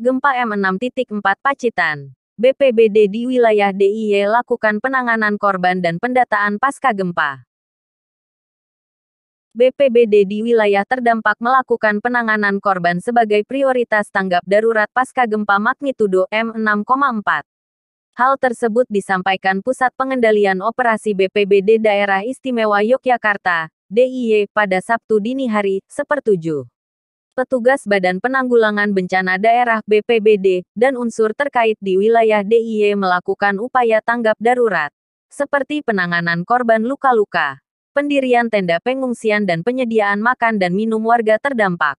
Gempa M6.4 Pacitan. BPBD di wilayah DIY lakukan penanganan korban dan pendataan pasca gempa. BPBD di wilayah terdampak melakukan penanganan korban sebagai prioritas tanggap darurat pasca gempa magnitudo M6,4. Hal tersebut disampaikan Pusat Pengendalian Operasi BPBD Daerah Istimewa Yogyakarta, DIY, pada Sabtu dini hari, sepertujuh. Petugas Badan Penanggulangan Bencana Daerah BPBD, dan unsur terkait di wilayah DIY melakukan upaya tanggap darurat, seperti penanganan korban luka-luka, pendirian tenda pengungsian dan penyediaan makan dan minum warga terdampak.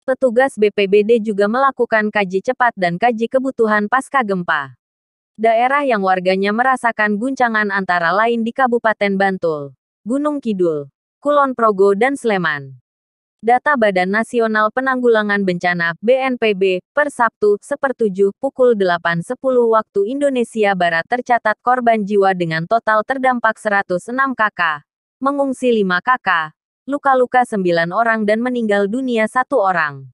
Petugas BPBD juga melakukan kaji cepat dan kaji kebutuhan pasca gempa. Daerah yang warganya merasakan guncangan antara lain di Kabupaten Bantul, Gunung Kidul, Kulon Progo dan Sleman. Data Badan Nasional Penanggulangan Bencana (BNPB) per Sabtu, sepertujuh, pukul 8.10 waktu Indonesia Barat tercatat korban jiwa dengan total terdampak 106 kakak, mengungsi 5 kakak, luka-luka 9 orang dan meninggal dunia 1 orang.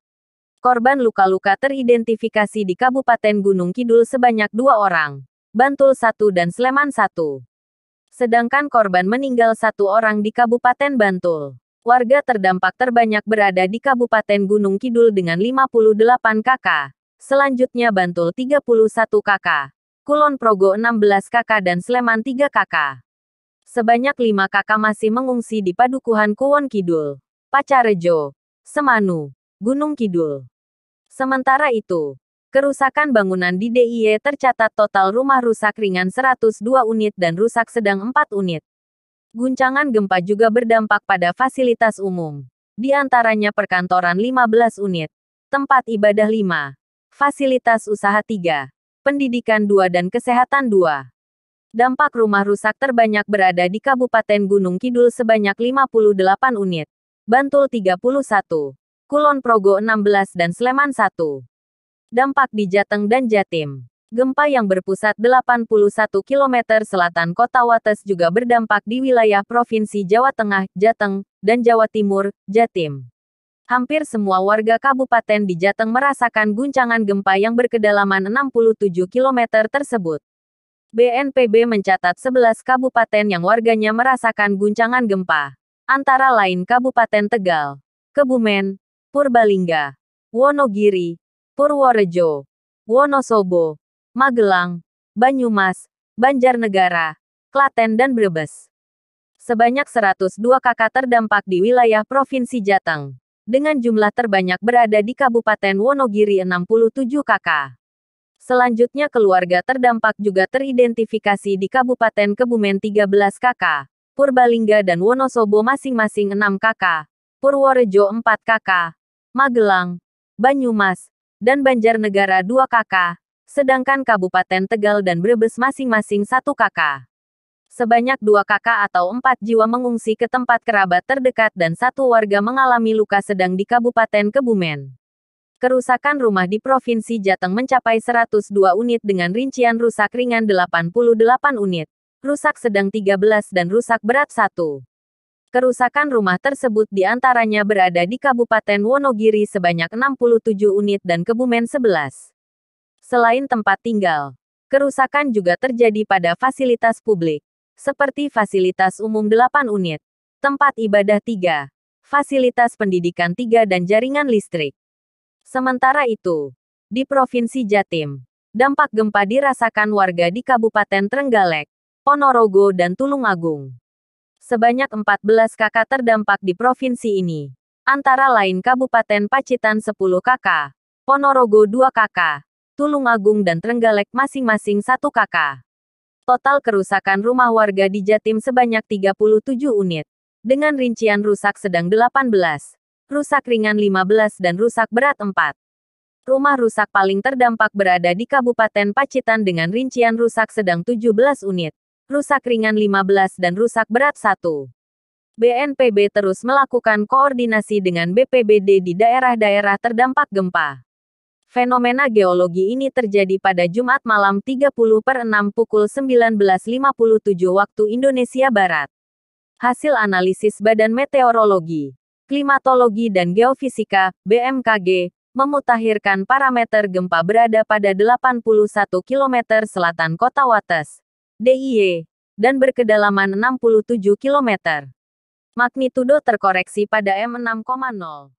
Korban luka-luka teridentifikasi di Kabupaten Gunung Kidul sebanyak 2 orang, Bantul 1 dan Sleman 1. Sedangkan korban meninggal 1 orang di Kabupaten Bantul. Warga terdampak terbanyak berada di Kabupaten Gunung Kidul dengan 58 kakak. Selanjutnya Bantul 31 kakak, Kulon Progo 16 kakak dan Sleman 3 kakak. Sebanyak 5 kakak masih mengungsi di Padukuhan Kulon Kidul, Pacarejo, Semanu, Gunung Kidul. Sementara itu, kerusakan bangunan di DIY tercatat total rumah rusak ringan 102 unit dan rusak sedang 4 unit. Guncangan gempa juga berdampak pada fasilitas umum. Di antaranya perkantoran 15 unit, tempat ibadah 5, fasilitas usaha 3, pendidikan 2 dan kesehatan 2. Dampak rumah rusak terbanyak berada di Kabupaten Gunung Kidul sebanyak 58 unit, Bantul 31, Kulon Progo 16 dan Sleman 1. Dampak di Jateng dan Jatim. Gempa yang berpusat 81 km selatan kota Wates juga berdampak di wilayah Provinsi Jawa Tengah, Jateng, dan Jawa Timur, Jatim. Hampir semua warga kabupaten di Jateng merasakan guncangan gempa yang berkedalaman 67 km tersebut. BNPB mencatat 11 kabupaten yang warganya merasakan guncangan gempa, antara lain Kabupaten Tegal, Kebumen, Purbalingga, Wonogiri, Purworejo, Wonosobo, Magelang, Banyumas, Banjarnegara, Klaten dan Brebes. Sebanyak 102 kakak terdampak di wilayah Provinsi Jateng, dengan jumlah terbanyak berada di Kabupaten Wonogiri 67 kakak. Selanjutnya keluarga terdampak juga teridentifikasi di Kabupaten Kebumen 13 kakak, Purbalingga dan Wonosobo masing-masing 6 kakak, Purworejo 4 kakak, Magelang, Banyumas, dan Banjarnegara 2 kakak. Sedangkan Kabupaten Tegal dan Brebes masing-masing 1 kakak. Sebanyak 2 kakak atau 4 jiwa mengungsi ke tempat kerabat terdekat dan 1 warga mengalami luka sedang di Kabupaten Kebumen. Kerusakan rumah di Provinsi Jateng mencapai 102 unit dengan rincian rusak ringan 88 unit, rusak sedang 13 dan rusak berat 1. Kerusakan rumah tersebut diantaranya berada di Kabupaten Wonogiri sebanyak 67 unit dan Kebumen 11. Selain tempat tinggal, kerusakan juga terjadi pada fasilitas publik, seperti fasilitas umum 8 unit, tempat ibadah 3, fasilitas pendidikan 3 dan jaringan listrik. Sementara itu, di Provinsi Jatim, dampak gempa dirasakan warga di Kabupaten Trenggalek, Ponorogo dan Tulungagung. Sebanyak 14 kakak terdampak di provinsi ini, antara lain Kabupaten Pacitan 10 kakak, Ponorogo 2 kakak, Tulungagung dan Trenggalek masing-masing 1 kakak. Total kerusakan rumah warga di Jatim sebanyak 37 unit, dengan rincian rusak sedang 18, rusak ringan 15 dan rusak berat 4. Rumah rusak paling terdampak berada di Kabupaten Pacitan dengan rincian rusak sedang 17 unit, rusak ringan 15 dan rusak berat 1. BNPB terus melakukan koordinasi dengan BPBD di daerah-daerah terdampak gempa. Fenomena geologi ini terjadi pada Jumat malam 30/6 pukul 19.57 waktu Indonesia Barat. Hasil analisis Badan Meteorologi, Klimatologi dan Geofisika, BMKG, memutakhirkan parameter gempa berada pada 81 km selatan kota Wates, DIY, dan berkedalaman 67 km. Magnitudo terkoreksi pada M6,0.